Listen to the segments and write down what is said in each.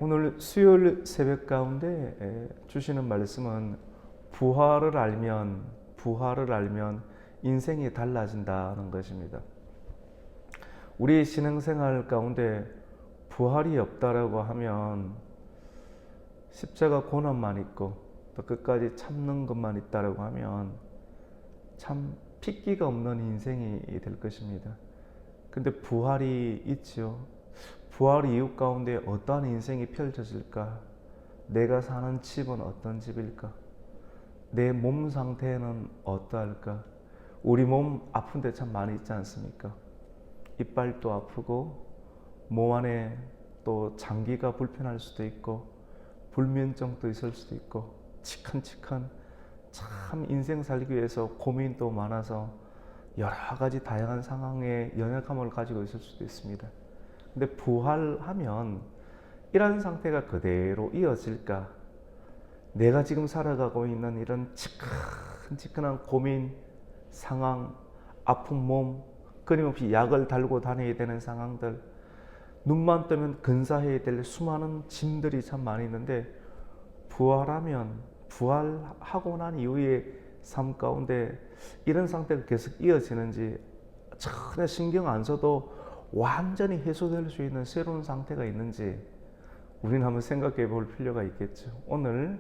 오늘 수요일 새벽 가운데 주시는 말씀은 부활을 알면 인생이 달라진다는 것입니다. 우리 신앙생활 가운데 부활이 없다라고 하면 십자가 고난만 있고 또 끝까지 참는 것만 있다라고 하면 참 핏기가 없는 인생이 될 것입니다. 근데 부활이 있죠. 부활 이후 가운데 어떠한 인생이 펼쳐질까? 내가 사는 집은 어떤 집일까? 내 몸 상태는 어떠할까? 우리 몸 아픈 데 참 많이 있지 않습니까? 이빨도 아프고 몸 안에 또 장기가 불편할 수도 있고 불면증도 있을 수도 있고 치칸치칸 참 인생 살기 위해서 고민도 많아서 여러 가지 다양한 상황에 연약함을 가지고 있을 수도 있습니다. 근데 부활하면 이런 상태가 그대로 이어질까? 내가 지금 살아가고 있는 이런 치근치근한 고민, 상황, 아픈 몸, 끊임없이 약을 달고 다녀야 되는 상황들, 눈만 뜨면 근사해야 될 수많은 짐들이 참 많이 있는데 부활하고 난 이후의 삶 가운데 이런 상태가 계속 이어지는지 전혀 신경 안 써도 완전히 해소될 수 있는 새로운 상태가 있는지 우리는 한번 생각해 볼 필요가 있겠죠. 오늘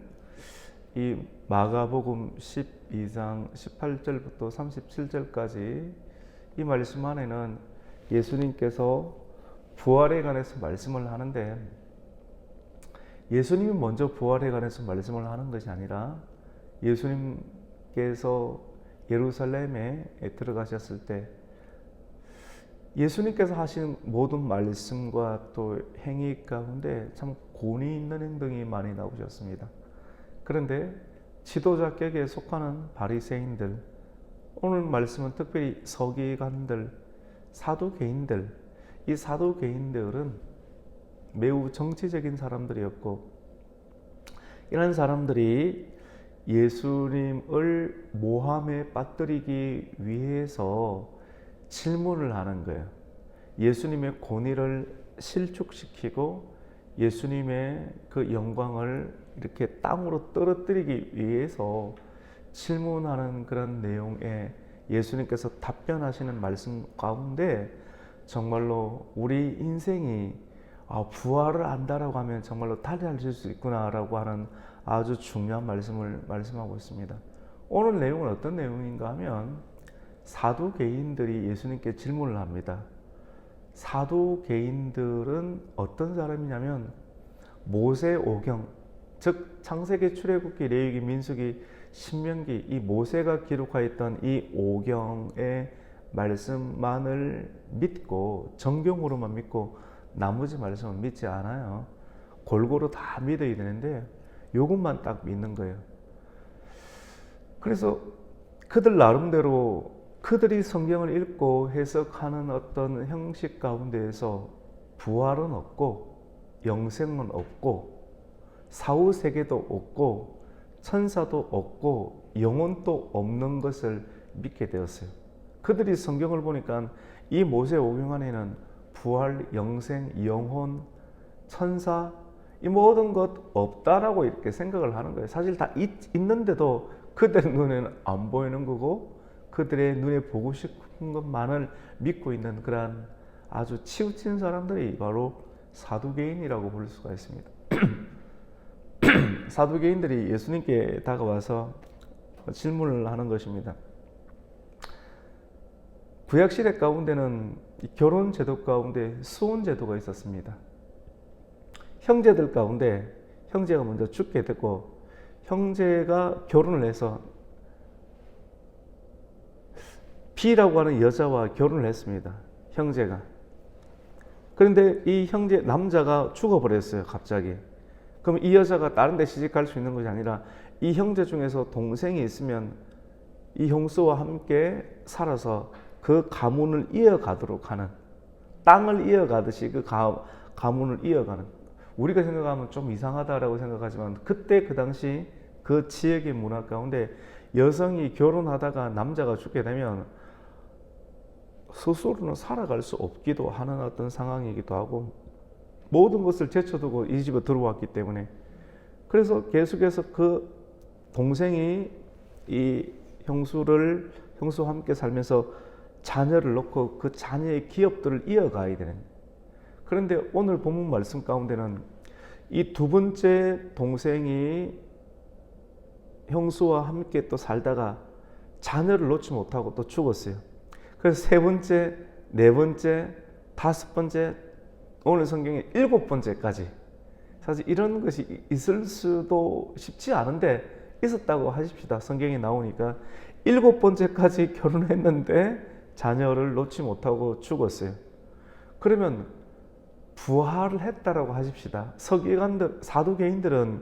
이 마가복음 12장 18절부터 37절까지 이 말씀 안에는 예수님께서 부활에 관해서 말씀을 하는데 예수님이 먼저 부활에 관해서 말씀을 하는 것이 아니라 예수님께서 예루살렘에 들어가셨을 때 예수님께서 하신 모든 말씀과 또 행위 가운데 참 권위 있는 행동이 많이 나오셨습니다. 그런데 지도자격에 속하는 바리새인들, 오늘 말씀은 특별히 서기관들, 사두개인들, 이 사두개인들은 매우 정치적인 사람들이었고 이런 사람들이 예수님을 모함에 빠뜨리기 위해서 질문을 하는 거예요. 예수님의 권위를 실축시키고 예수님의 그 영광을 이렇게 땅으로 떨어뜨리기 위해서 질문하는 그런 내용에 예수님께서 답변하시는 말씀 가운데 정말로 우리 인생이 부활을 안다라고 하면 정말로 달라질 수 있구나라고 하는 아주 중요한 말씀을 말씀하고 있습니다. 오늘 내용은 어떤 내용인가 하면 사두개인들이 예수님께 질문을 합니다. 사두개인들은 어떤 사람이냐면 모세오경, 즉 창세기, 출애굽기, 레위기, 민수기, 신명기 이 모세가 기록하였던 이 오경의 말씀만을 믿고 정경으로만 믿고 나머지 말씀은 믿지 않아요. 골고루 다 믿어야 되는데 요것만 딱 믿는 거예요. 그래서 그들 나름대로 그들이 성경을 읽고 해석하는 어떤 형식 가운데에서 부활은 없고 영생은 없고 사후세계도 없고 천사도 없고 영혼도 없는 것을 믿게 되었어요. 그들이 성경을 보니까 이 모세오경 안에는 부활, 영생, 영혼, 천사 이 모든 것 없다라고 이렇게 생각을 하는 거예요. 사실 다 있는데도 그들의 눈에는 안 보이는 거고 그들의 눈에 보고 싶은 것만을 믿고 있는 그러한 아주 치우친 사람들이 바로 사두개인이라고 부를 수가 있습니다. 사두개인들이 예수님께 다가와서 질문을 하는 것입니다. 구약시대 가운데는 결혼 제도 가운데 수혼 제도가 있었습니다. 형제들 가운데 형제가 먼저 죽게 되고 형제가 결혼을 해서 B라고 하는 여자와 결혼을 했습니다. 형제가. 그런데 이 형제 남자가 죽어버렸어요. 갑자기. 그럼 이 여자가 다른 데 시집갈 수 있는 것이 아니라 이 형제 중에서 동생이 있으면 이 형수와 함께 살아서 그 가문을 이어가도록 하는, 땅을 이어가듯이 그 가문을 이어가는, 우리가 생각하면 좀 이상하다라고 생각하지만 그때 그 당시 그 지역의 문화 가운데 여성이 결혼하다가 남자가 죽게 되면 스스로는 살아갈 수 없기도 하는 어떤 상황이기도 하고 모든 것을 제쳐두고 이 집에 들어왔기 때문에. 그래서 계속해서 그 동생이 이 형수와 함께 살면서 자녀를 놓고 그 자녀의 기업들을 이어가야 되는. 그런데 오늘 본문 말씀 가운데는 이 두 번째 동생이 형수와 함께 또 살다가 자녀를 놓지 못하고 또 죽었어요. 그래서 세 번째, 네 번째, 다섯 번째, 오늘 성경에 일곱 번째까지, 사실 이런 것이 있을 수도 쉽지 않은데 있었다고 하십시다. 성경에 나오니까 일곱 번째까지 결혼했는데 자녀를 놓지 못하고 죽었어요. 그러면 부활을 했다라고 하십시다. 서기관들, 사두개인들은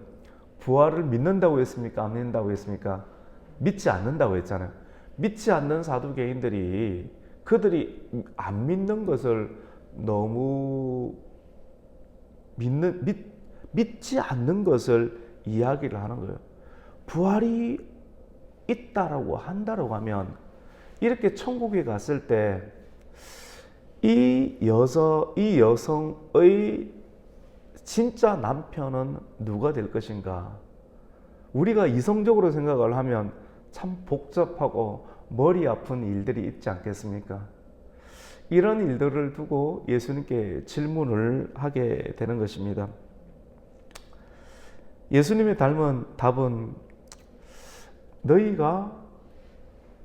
부활을 믿는다고 했습니까? 안 믿는다고 했습니까? 믿지 않는다고 했잖아요. 믿지 않는 사두개인들이 그들이 안 믿는 것을 너무 믿지 않는 것을 이야기를 하는 거예요. 부활이 있다라고 한다라고 하면 이렇게 천국에 갔을 때 이 여성의 진짜 남편은 누가 될 것인가? 우리가 이성적으로 생각을 하면 참 복잡하고 머리 아픈 일들이 있지 않겠습니까? 이런 일들을 두고 예수님께 질문을 하게 되는 것입니다. 예수님의 닮은 답은 너희가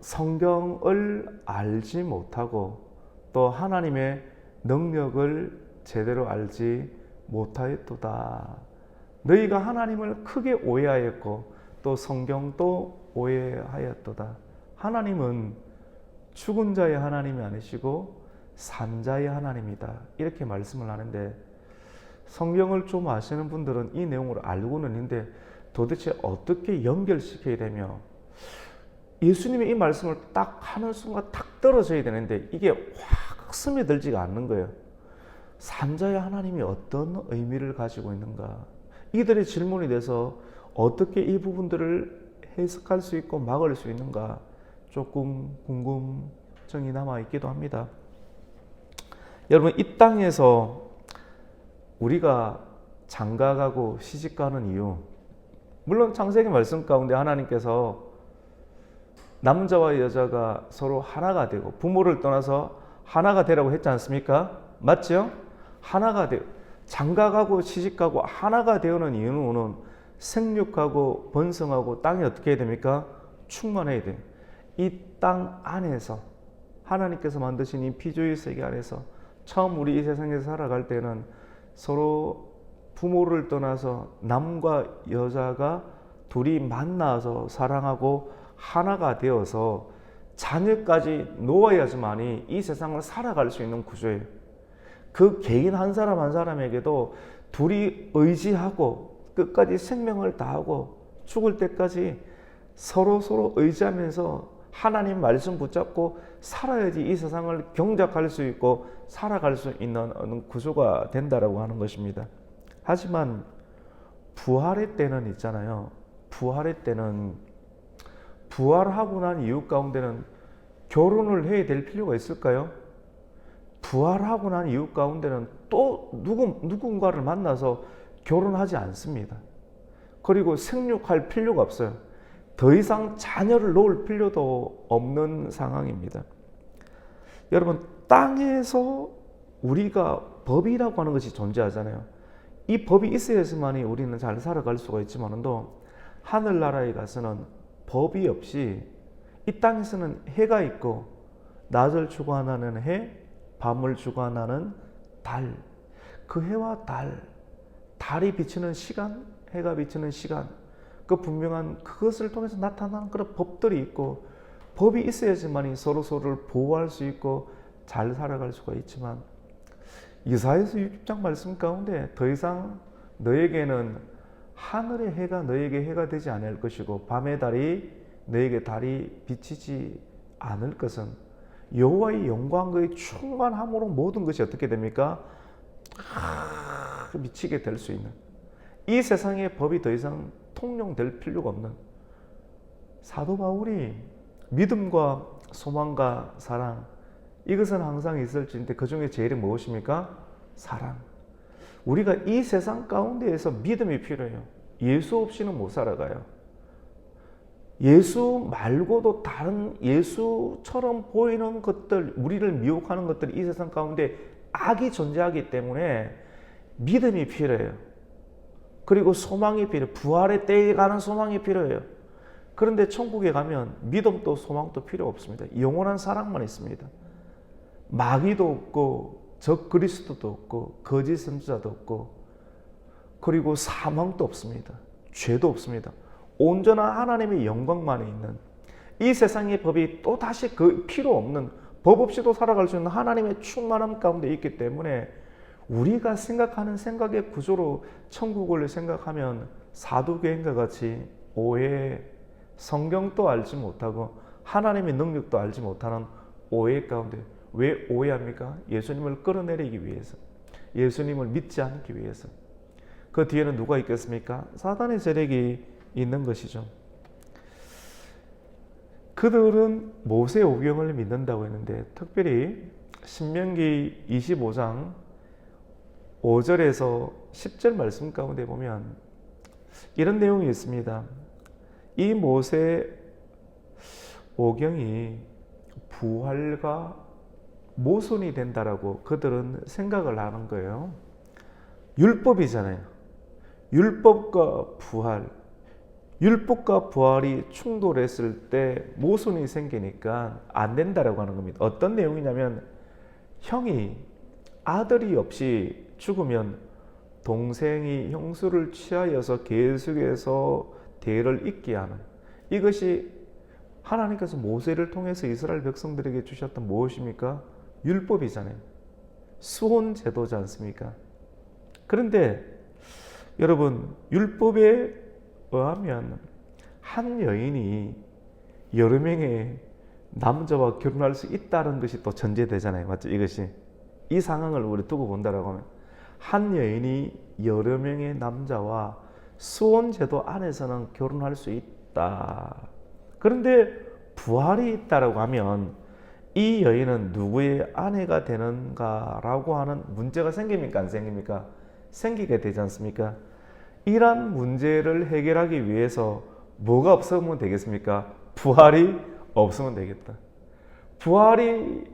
성경을 알지 못하고 또 하나님의 능력을 제대로 알지 못하였도다. 너희가 하나님을 크게 오해하였고 또 성경도 오해하였도다. 하나님은 죽은 자의 하나님이 아니시고 산 자의 하나님이다. 이렇게 말씀을 하는데 성경을 좀 아시는 분들은 이 내용을 알고는 있는데 도대체 어떻게 연결시켜야 되며 예수님의 이 말씀을 딱 하는 순간 탁 떨어져야 되는데 이게 확 스며들지가 않는 거예요. 산자의 하나님이 어떤 의미를 가지고 있는가? 이들의 질문이 돼서 어떻게 이 부분들을 해석할 수 있고 막을 수 있는가? 조금 궁금증이 남아있기도 합니다. 여러분, 이 땅에서 우리가 장가가고 시집가는 이유, 물론 창세기 말씀 가운데 하나님께서 남자와 여자가 서로 하나가 되고 부모를 떠나서 하나가 되라고 했지 않습니까? 맞죠? 하나가 되고 장가가고 시집가고 하나가 되는 이유는 생육하고 번성하고 땅이 어떻게 해야 됩니까? 충만해야 돼요. 이 땅 안에서 하나님께서 만드신 이 피조의 세계 안에서 처음 우리 이 세상에서 살아갈 때는 서로 부모를 떠나서 남과 여자가 둘이 만나서 사랑하고 하나가 되어서 자녀까지 놓아야지만이 이 세상을 살아갈 수 있는 구조예요. 그 개인 한 사람 한 사람에게도 둘이 의지하고 끝까지 생명을 다하고 죽을 때까지 서로 의지하면서 하나님 말씀 붙잡고 살아야지 이 세상을 경작할 수 있고 살아갈 수 있는 구조가 된다라고 하는 것입니다. 하지만 부활의 때는 있잖아요. 부활의 때는 부활하고 난 이유 가운데는 결혼을 해야 될 필요가 있을까요? 부활하고 난 이유 가운데는 또 누군가를 만나서 결혼하지 않습니다. 그리고 생육할 필요가 없어요. 더 이상 자녀를 놓을 필요도 없는 상황입니다. 여러분, 땅에서 우리가 법이라고 하는 것이 존재하잖아요. 이 법이 있어야지만이 우리는 잘 살아갈 수가 있지만도 하늘나라에 가서는 법이 없이 이 땅에서는 해가 있고 낮을 주관하는 해, 밤을 주관하는 달, 그 해와 달이 비치는 시간, 해가 비치는 시간, 그 분명한 그것을 통해서 나타나는 그런 법들이 있고 법이 있어야지만이 서로를 보호할 수 있고 잘 살아갈 수가 있지만 이사야서 60장 말씀 가운데 더 이상 너에게는 하늘의 해가 너에게 해가 되지 않을 것이고 밤의 달이 너에게 달이 비치지 않을 것은 여호와의 영광의 충만함으로 모든 것이 어떻게 됩니까? 미치게 될 수 있는 이 세상의 법이 더 이상 통용될 필요가 없는 사도 바울이 믿음과 소망과 사랑 이것은 항상 있을지인데 그 중에 제일이 무엇입니까? 사랑. 우리가 이 세상 가운데에서 믿음이 필요해요. 예수 없이는 못 살아가요. 예수 말고도 다른 예수처럼 보이는 것들, 우리를 미혹하는 것들이 이 세상 가운데 악이 존재하기 때문에 믿음이 필요해요. 그리고 소망이 필요해요. 부활의 때에 가는 소망이 필요해요. 그런데 천국에 가면 믿음도 소망도 필요 없습니다. 영원한 사랑만 있습니다. 마귀도 없고 적 그리스도도 없고 거짓 선지자도 없고 그리고 사망도 없습니다. 죄도 없습니다. 온전한 하나님의 영광만이 있는 이 세상의 법이 또 다시 그 필요 없는 법 없이도 살아갈 수 있는 하나님의 충만함 가운데 있기 때문에 우리가 생각하는 생각의 구조로 천국을 생각하면 사두개인과 같이 오해, 성경도 알지 못하고 하나님의 능력도 알지 못하는 오해 가운데 왜 오해합니까? 예수님을 끌어내리기 위해서, 예수님을 믿지 않기 위해서. 그 뒤에는 누가 있겠습니까? 사단의 세력이 있는 것이죠. 그들은 모세 오경을 믿는다고 했는데 특별히 신명기 25장 5절에서 10절 말씀 가운데 보면 이런 내용이 있습니다. 이 모세 오경이 부활과 모순이 된다라고 그들은 생각을 하는 거예요. 율법이잖아요. 율법과 부활, 율법과 부활이 충돌했을 때 모순이 생기니까 안 된다라고 하는 겁니다. 어떤 내용이냐면 형이 아들이 없이 죽으면 동생이 형수를 취하여서 계속해서 대를 잇게 하는, 이것이 하나님께서 모세를 통해서 이스라엘 백성들에게 주셨던 무엇입니까? 율법이잖아요. 수혼 제도지 않습니까? 그런데 여러분, 율법에 의하면 한 여인이 여러 명의 남자와 결혼할 수 있다는 것이 또 전제되잖아요. 맞죠? 이것이 이 상황을 우리 두고 본다라고 하면 한 여인이 여러 명의 남자와 수혼 제도 안에서는 결혼할 수 있다. 그런데 부활이 있다라고 하면 이 여인은 누구의 아내가 되는가라고 하는 문제가 생깁니까? 안 생깁니까? 생기게 되지 않습니까? 이러한 문제를 해결하기 위해서 뭐가 없으면 되겠습니까? 부활이 없으면 되겠다. 부활이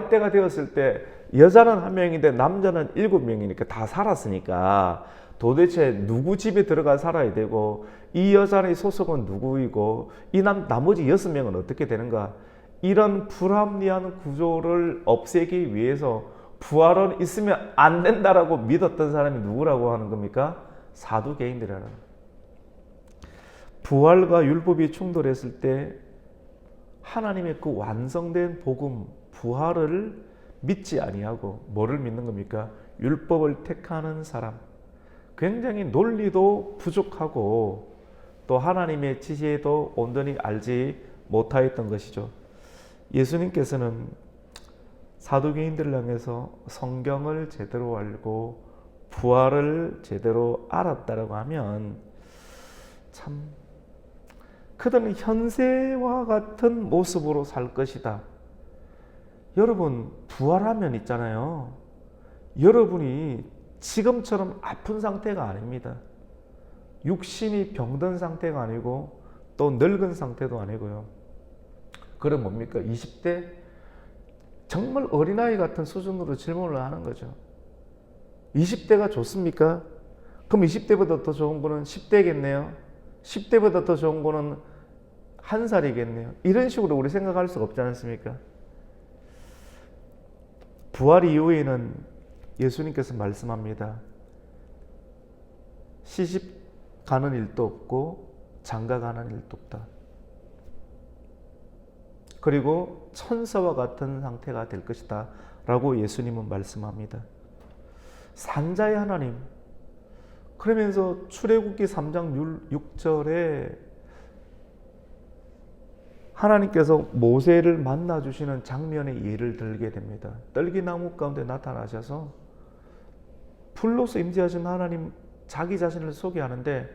때가 되었을 때 여자는 한 명인데 남자는 7명이니까 다 살았으니까 도대체 누구 집에 들어가 살아야 되고 이 여자의 소속은 누구이고 이 나머지 6명은 어떻게 되는가? 이런 불합리한 구조를 없애기 위해서 부활은 있으면 안 된다라고 믿었던 사람이 누구라고 하는 겁니까? 사두개인들이라는. 부활과 율법이 충돌했을 때 하나님의 그 완성된 복음, 부활을 믿지 아니하고 뭐를 믿는 겁니까? 율법을 택하는 사람. 굉장히 논리도 부족하고 또 하나님의 지혜도 온전히 알지 못하였던 것이죠. 예수님께서는 사두개인들을 향해서 성경을 제대로 알고 부활을 제대로 알았다라고 하면 참 그들은 현세와 같은 모습으로 살 것이다. 여러분, 부활하면 있잖아요. 여러분이 지금처럼 아픈 상태가 아닙니다. 육신이 병든 상태가 아니고 또 늙은 상태도 아니고요. 그럼 뭡니까? 20대? 정말 어린아이 같은 수준으로 질문을 하는 거죠. 20대가 좋습니까? 그럼 20대보다 더 좋은 거는 10대겠네요. 10대보다 더 좋은 거는 1살이겠네요. 이런 식으로 우리 생각할 수가 없지 않습니까? 부활 이후에는 예수님께서 말씀합니다. 시집 가는 일도 없고 장가 가는 일도 없다. 그리고 천사와 같은 상태가 될 것이다 라고 예수님은 말씀합니다. 산자의 하나님, 그러면서 출애굽기 3장 6절에 하나님께서 모세를 만나주시는 장면의 예를 들게 됩니다. 떨기나무 가운데 나타나셔서 불로서 임재하신 하나님 자기 자신을 소개하는데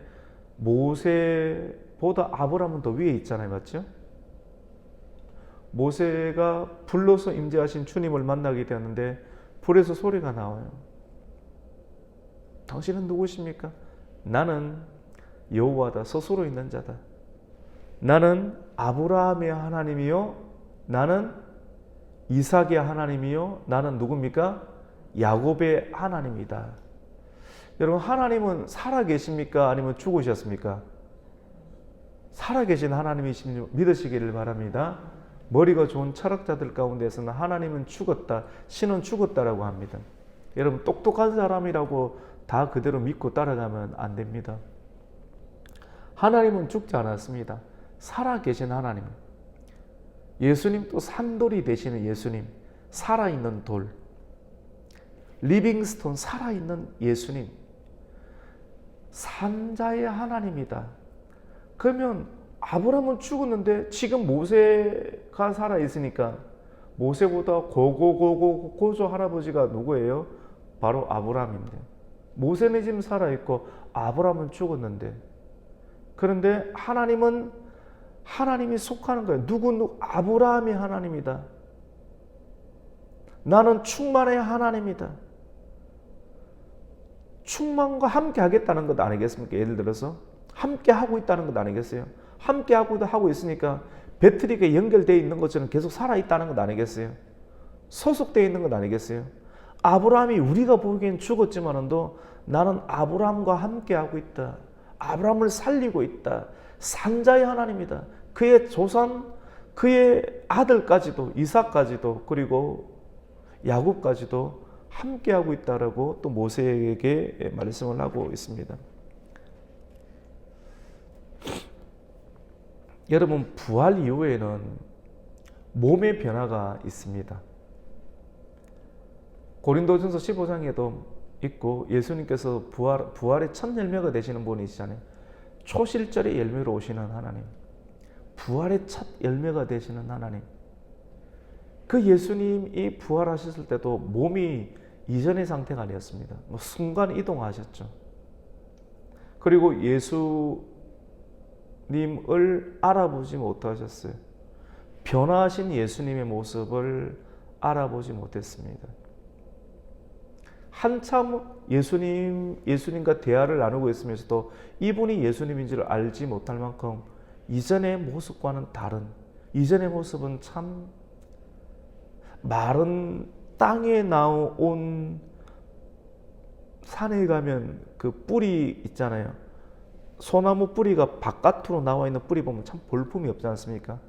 모세보다 아브라함은 더 위에 있잖아요. 맞죠? 모세가 불로서 임재하신 주님을 만나게 되었는데 불에서 소리가 나와요. 당신은 누구십니까? 나는 여호와다. 스스로 있는 자다. 나는 아브라함의 하나님이요, 나는 이삭의 하나님이요, 나는 누굽니까? 야곱의 하나님이다. 여러분, 하나님은 살아계십니까? 아니면 죽으셨습니까? 살아계신 하나님이신 믿으시기를 바랍니다. 머리가 좋은 철학자들 가운데서는 하나님은 죽었다, 신은 죽었다라고 합니다. 여러분, 똑똑한 사람이라고 다 그대로 믿고 따라가면 안 됩니다. 하나님은 죽지 않았습니다. 살아계신 하나님. 예수님도 산돌이 되시는 예수님, 살아있는 돌. 리빙스톤, 살아있는 예수님. 산자의 하나님이다. 그러면 아브라함은 죽었는데 지금 모세가 살아있으니까 모세보다 고조 할아버지가 누구예요? 바로 아브라함인데, 모세는 지금 살아있고 아브라함은 죽었는데, 그런데 하나님이 속하는 거예요. 누구 아브라함이 하나님이다. 나는 충만의 하나님이다. 충만과 함께 하겠다는 것 아니겠습니까? 예를 들어서 함께 하고 있다는 것 아니겠어요? 함께 하고 있으니까 배터리가 연결되어 있는 것처럼 계속 살아있다는 것 아니겠어요? 소속되어 있는 것 아니겠어요? 아브라함이 우리가 보기엔 죽었지만도 나는 아브라함과 함께 하고 있다. 아브라함을 살리고 있다. 산자의 하나님이다. 그의 조상, 그의 아들까지도, 이삭까지도, 그리고 야곱까지도 함께하고 있다라고 또 모세에게 말씀을 하고 있습니다. 여러분, 부활 이후에는 몸의 변화가 있습니다. 고린도전서 15장에도 있고, 예수님께서 부활의 첫 열매가 되시는 분이시잖아요. 초실절의 열매로 오시는 하나님, 부활의 첫 열매가 되시는 하나님. 그 예수님이 부활하셨을 때도 몸이 이전의 상태가 아니었습니다. 순간 이동하셨죠. 그리고 예수님을 알아보지 못하셨어요. 변화하신 예수님의 모습을 알아보지 못했습니다. 한참 예수님과 대화를 나누고 있으면서도 이분이 예수님인지를 알지 못할 만큼 이전의 모습과는 다른, 이전의 모습은 참 마른 땅에 나온, 산에 가면 그 뿌리 있잖아요. 소나무 뿌리가 바깥으로 나와 있는 뿌리 보면 참 볼품이 없지 않습니까?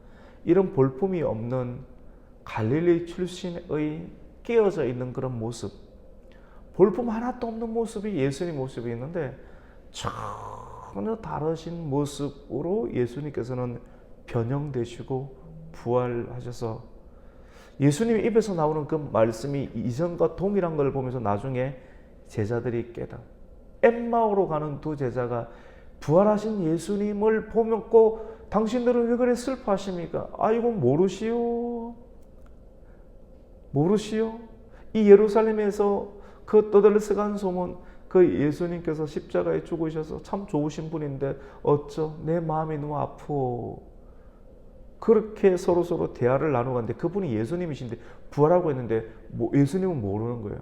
이런 볼품이 없는 갈릴리 출신의 깨어져 있는 그런 모습, 볼품 하나도 없는 모습이 예수님 모습이 있는데, 전혀 다르신 모습으로 예수님께서는 변형되시고 부활하셔서 예수님의 입에서 나오는 그 말씀이 이전과 동일한 걸 보면서 나중에 제자들이 깨달아. 엠마오로 가는 두 제자가 부활하신 예수님을 보면 꼭 당신들은 왜 그래 슬퍼하십니까? 아이고 모르시오. 이 예루살렘에서 그 떠들썩한 소문, 그 예수님께서 십자가에 죽으셔서 참 좋으신 분인데 어쩌 내 마음이 너무 아프오. 그렇게 서로 대화를 나누고 갔는데 그분이 예수님이신데 부활하고 했는데 예수님은 모르는 거예요.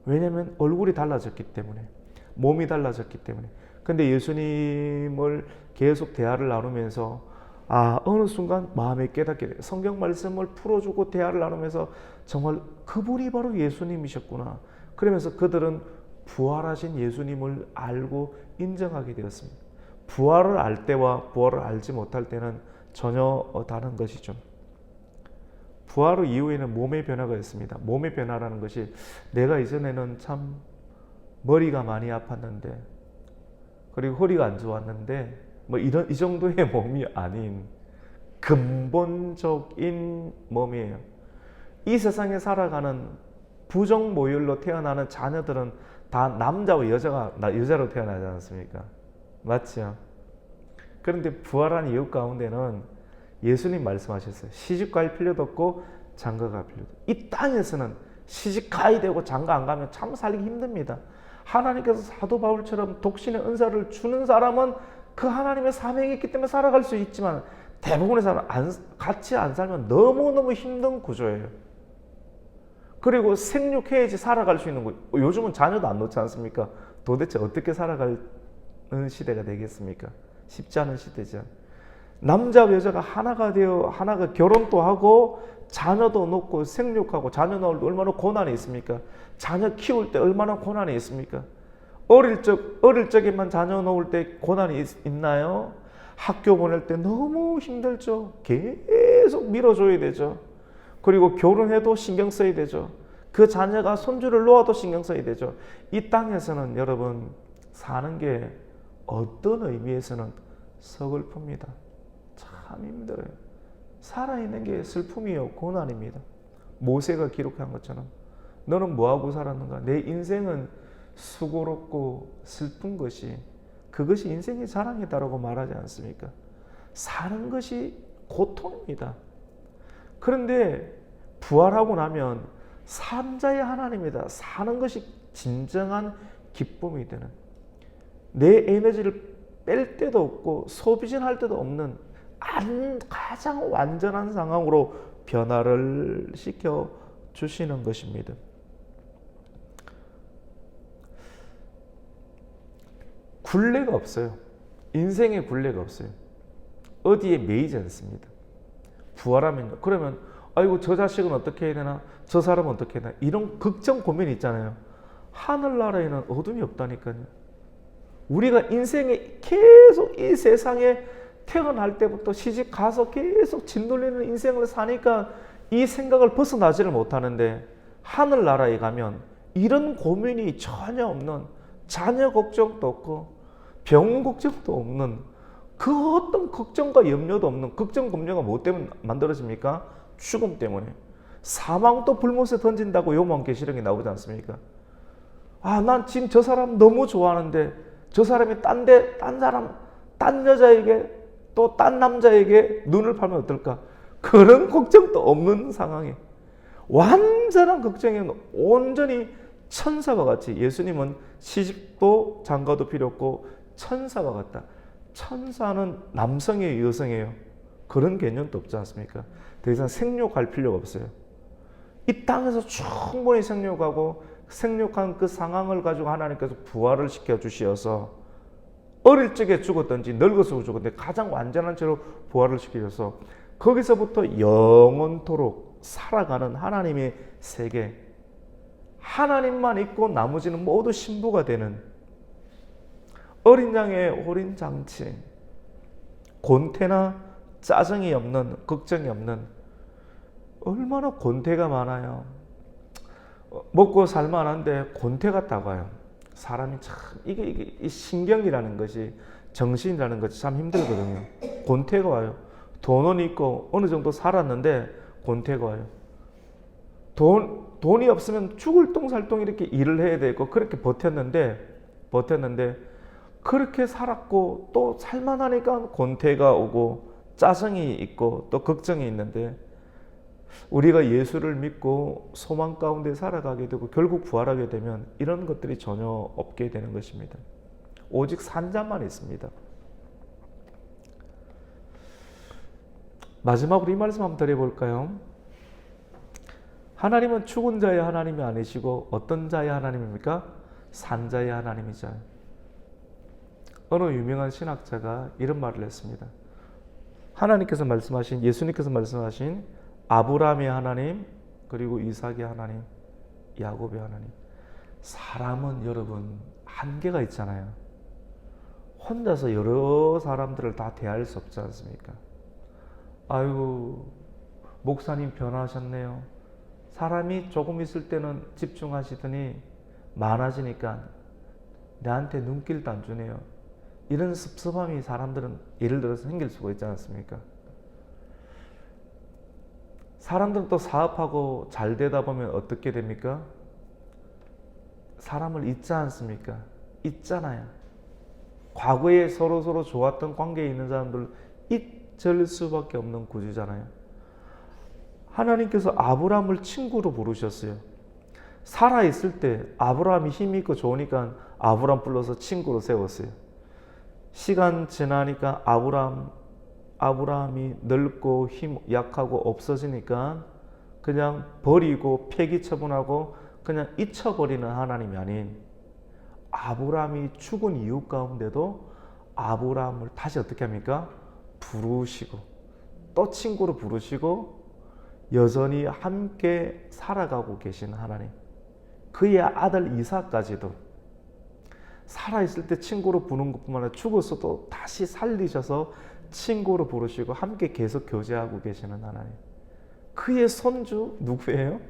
왜냐하면 얼굴이 달라졌기 때문에, 몸이 달라졌기 때문에. 근데 예수님을 계속 대화를 나누면서 어느 순간 마음에 깨닫게 돼요. 성경 말씀을 풀어주고 대화를 나누면서 정말 그분이 바로 예수님이셨구나. 그러면서 그들은 부활하신 예수님을 알고 인정하게 되었습니다. 부활을 알 때와 부활을 알지 못할 때는 전혀 다른 것이죠. 부활 이후에는 몸의 변화가 있습니다. 몸의 변화라는 것이, 내가 이전에는 참 머리가 많이 아팠는데, 그리고 허리가 안 좋았는데, 이 정도의 몸이 아닌 근본적인 몸이에요. 이 세상에 살아가는 부정 모율로 태어나는 자녀들은 다 남자와 여자로 태어나지 않습니까? 맞죠? 그런데 부활한 이유 가운데는 예수님 말씀하셨어요. 시집갈 필요도 없고 장가갈 필요도 없고. 이 땅에서는 시집 가야 되고 장가 안 가면 참 살기 힘듭니다. 하나님께서 사도 바울처럼 독신의 은사를 주는 사람은 그 하나님의 사명이 있기 때문에 살아갈 수 있지만, 대부분의 사람은 같이 안 살면 너무너무 힘든 구조예요. 그리고 생육해야지 살아갈 수 있는 거. 요즘은 자녀도 안 놓지 않습니까? 도대체 어떻게 살아가는 시대가 되겠습니까? 쉽지 않은 시대죠. 남자와 여자가 하나가 되어 하나가 결혼도 하고 자녀도 놓고 생육하고 자녀 낳을 때 얼마나 고난이 있습니까? 자녀 키울 때 얼마나 고난이 있습니까? 어릴 적에만 자녀 놓을 때 고난이 있나요? 학교 보낼 때 너무 힘들죠. 계속 밀어줘야 되죠. 그리고 결혼해도 신경 써야 되죠. 그 자녀가 손주를 놓아도 신경 써야 되죠. 이 땅에서는 여러분 사는 게 어떤 의미에서는 서글픕니다. 참 힘들어요. 살아있는 게 슬픔이요 고난입니다. 모세가 기록한 것처럼 너는 뭐하고 살았는가? 내 인생은 수고롭고 슬픈 것이 그것이 인생의 자랑이다라고 말하지 않습니까? 사는 것이 고통입니다. 그런데 부활하고 나면 산자의 하나님이다. 사는 것이 진정한 기쁨이 되는 내 에너지를 뺄 때도 없고 소비진할 때도 없는 가장 완전한 상황으로 변화를 시켜 주시는 것입니다. 굴레가 없어요. 인생에 굴레가 없어요. 어디에 매이지 않습니다. 부활하면요. 그러면 아이고 저 자식은 어떻게 해야 되나? 저 사람은 어떻게 해야 되나? 이런 걱정 고민이 있잖아요. 하늘나라에는 어둠이 없다니까요. 우리가 인생에 계속 이 세상에 태어날 때부터 시집 가서 계속 짓눌리는 인생을 사니까 이 생각을 벗어나지를 못하는데 하늘나라에 가면 이런 고민이 전혀 없는 자녀 걱정도 없고 병원 걱정도 없는 그 어떤 걱정과 염려도 없는 걱정 염려가 뭐 때문에 만들어집니까? 죽음 때문에. 사망도 불못에 던진다고 요한계시록에 나오지 않습니까? 아, 난 지금 저 사람 너무 좋아하는데 저 사람이 딴 여자에게 또 딴 남자에게 눈을 팔면 어떨까? 그런 걱정도 없는 상황에 완전한 걱정이 온전히 천사와 같이 예수님은 시집도 장가도 필요 없고 천사와 같다. 천사는 남성이에요, 여성이에요? 그런 개념도 없지 않습니까? 더 이상 생육할 필요가 없어요. 이 땅에서 충분히 생육하고 생육한 그 상황을 가지고 하나님께서 부활을 시켜주셔서 어릴 적에 죽었든지 늙어서 죽었는데 가장 완전한 채로 부활을 시켜줘서 거기서부터 영원토록 살아가는 하나님의 세계, 하나님만 있고 나머지는 모두 신부가 되는 어린 양의 호린 장치, 곤태나 짜증이 없는, 걱정이 없는, 얼마나 곤태가 많아요. 먹고 살만한데 곤태가 따가요. 사람이 참 이게 신경이라는 것이, 정신이라는 것이 참 힘들거든요. 곤태가 와요. 돈은 있고 어느 정도 살았는데 곤태가 와요. 돈이 없으면 죽을 똥살똥 이렇게 일을 해야 되고 그렇게 버텼는데 그렇게 살았고 또 살만하니까 곤태가 오고 짜증이 있고 또 걱정이 있는데, 우리가 예수를 믿고 소망 가운데 살아가게 되고 결국 부활하게 되면 이런 것들이 전혀 없게 되는 것입니다. 오직 산자만 있습니다. 마지막으로 이 말씀 한번 드려볼까요? 하나님은 죽은 자의 하나님이 아니시고 어떤 자의 하나님입니까? 산자의 하나님이죠. 어느 유명한 신학자가 이런 말을 했습니다. 하나님께서 말씀하신, 예수님께서 말씀하신 아브라함의 하나님, 그리고 이삭의 하나님, 야곱의 하나님. 사람은 여러분 한계가 있잖아요. 혼자서 여러 사람들을 다 대할 수 없지 않습니까? 아이고, 목사님 변화하셨네요. 사람이 조금 있을 때는 집중하시더니 많아지니까 나한테 눈길도 안 주네요. 이런 섭섭함이 사람들은 예를 들어서 생길 수가 있지 않습니까? 사람들은 또 사업하고 잘 되다 보면 어떻게 됩니까? 사람을 잊지 않습니까? 잊잖아요. 과거에 서로 좋았던 관계에 있는 사람들 잊을 수밖에 없는 구조잖아요. 하나님께서 아브라함을 친구로 부르셨어요. 살아있을 때 아브라함이 힘이 있고 좋으니까 아브라함 불러서 친구로 세웠어요. 시간 지나니까 아브라함이 늙고 약하고 없어지니까 그냥 버리고 폐기 처분하고 그냥 잊혀버리는 하나님이 아닌, 아브라함이 죽은 이유 가운데도 아브라함을 다시 어떻게 합니까? 부르시고 또 친구로 부르시고 여전히 함께 살아가고 계신 하나님. 그의 아들 이삭까지도 살아있을 때 친구로 부르는 것뿐만 아니라 죽었어도 다시 살리셔서 친구로 부르시고 함께 계속 교제하고 계시는 하나님. 그의 손주 누구예요?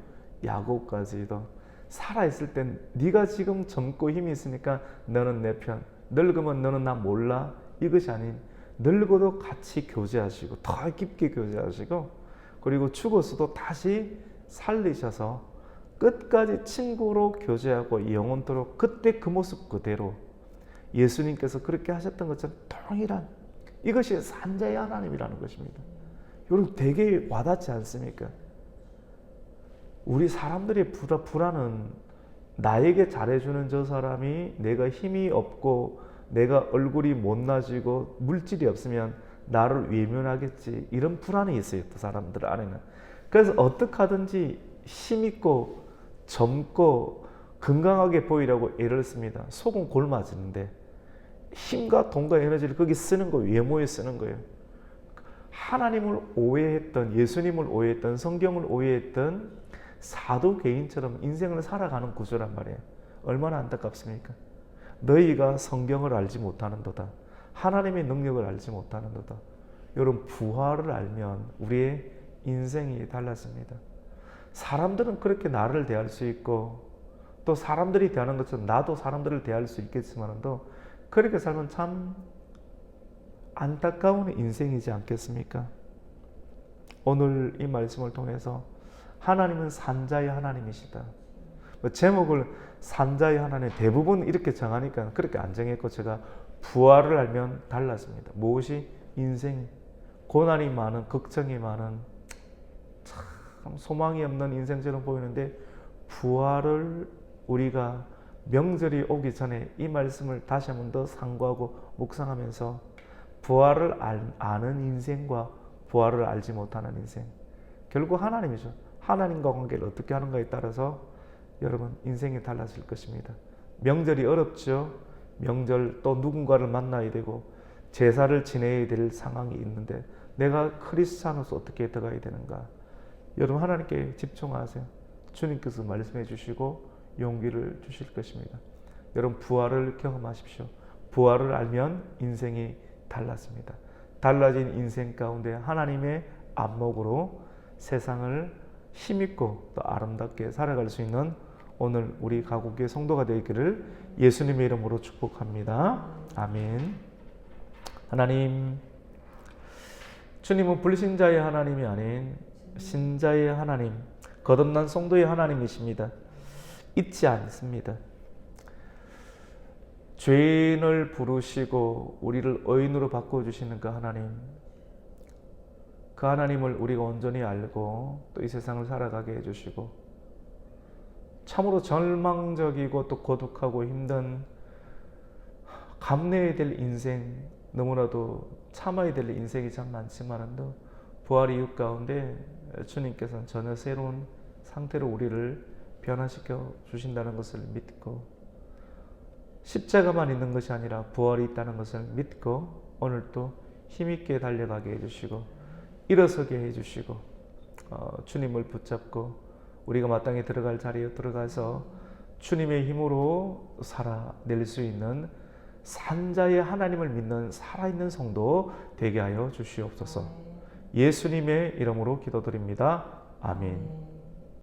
야곱까지도 살아있을 땐 네가 지금 젊고 힘이 있으니까 너는 내 편, 늙으면 너는 나 몰라, 이것이 아닌, 늙어도 같이 교제하시고 더 깊게 교제하시고, 그리고 죽었어도 다시 살리셔서 끝까지 친구로 교제하고 영원토록 그때 그 모습 그대로 예수님께서 그렇게 하셨던 것처럼 동일한, 이것이 산자의 하나님이라는 것입니다. 여러분 되게 와닿지 않습니까? 우리 사람들의 불안은 나에게 잘해주는 저 사람이 내가 힘이 없고 내가 얼굴이 못나지고 물질이 없으면 나를 외면하겠지, 이런 불안이 있어요, 또 사람들 안에는. 그래서 어떻게 하든지 힘있고 젊고 건강하게 보이려고 애를 씁니다. 속은 골맞는데 힘과 돈과 에너지를 거기 쓰는 거예요. 외모에 쓰는 거예요. 하나님을 오해했던, 예수님을 오해했던, 성경을 오해했던 사도개인처럼 인생을 살아가는 구조란 말이에요. 얼마나 안타깝습니까? 너희가 성경을 알지 못하는도다, 하나님의 능력을 알지 못하는도다. 여러분, 부활을 알면 우리의 인생이 달라집니다. 사람들은 그렇게 나를 대할 수 있고 또 사람들이 대하는 것처럼 나도 사람들을 대할 수 있겠지만도 그렇게 살면 참 안타까운 인생이지 않겠습니까? 오늘 이 말씀을 통해서 하나님은 산자의 하나님이시다. 제목을 산자의 하나님, 대부분 이렇게 정하니까 그렇게 안 정했고, 제가 부활을 알면 달라집니다. 무엇이? 인생이, 고난이 많은, 걱정이 많은, 참 소망이 없는 인생처럼 보이는데, 부활을 우리가 명절이 오기 전에 이 말씀을 다시 한 번 더 상고하고 묵상하면서 부활을 아는 인생과 부활을 알지 못하는 인생, 결국 하나님이죠. 하나님과 관계를 어떻게 하는가에 따라서 여러분 인생이 달라질 것입니다. 명절이 어렵죠. 명절 또 누군가를 만나야 되고 제사를 지내야 될 상황이 있는데 내가 크리스찬으로서 어떻게 들어가야 되는가. 여러분 하나님께 집중하세요. 주님께서 말씀해 주시고 용기를 주실 것입니다. 여러분 부활을 경험하십시오. 부활을 알면 인생이 달라집니다. 달라진 인생 가운데 하나님의 안목으로 세상을 힘있고 또 아름답게 살아갈 수 있는 오늘 우리 가곡의 성도가 되기를 예수님의 이름으로 축복합니다. 아멘. 하나님, 주님은 불신자의 하나님이 아닌 신자의 하나님, 거듭난 성도의 하나님이십니다. 잊지 않습니다. 죄인을 부르시고 우리를 의인으로 바꿔주시는 그 하나님, 그 하나님을 우리가 온전히 알고 또 이 세상을 살아가게 해주시고, 참으로 절망적이고 또 고독하고 힘든 감내해야 될 인생, 너무나도 참아야 될 인생이 참 많지만도 부활 이후 가운데 주님께서는 전혀 새로운 상태로 우리를 변화시켜 주신다는 것을 믿고, 십자가만 있는 것이 아니라 부활이 있다는 것을 믿고 오늘도 힘있게 달려가게 해주시고 일어서게 해주시고 주님을 붙잡고 우리가 마땅히 들어갈 자리에 들어가서 주님의 힘으로 살아낼 수 있는 산자의 하나님을 믿는 살아있는 성도 되게 하여 주시옵소서. 예수님의 이름으로 기도드립니다. 아멘.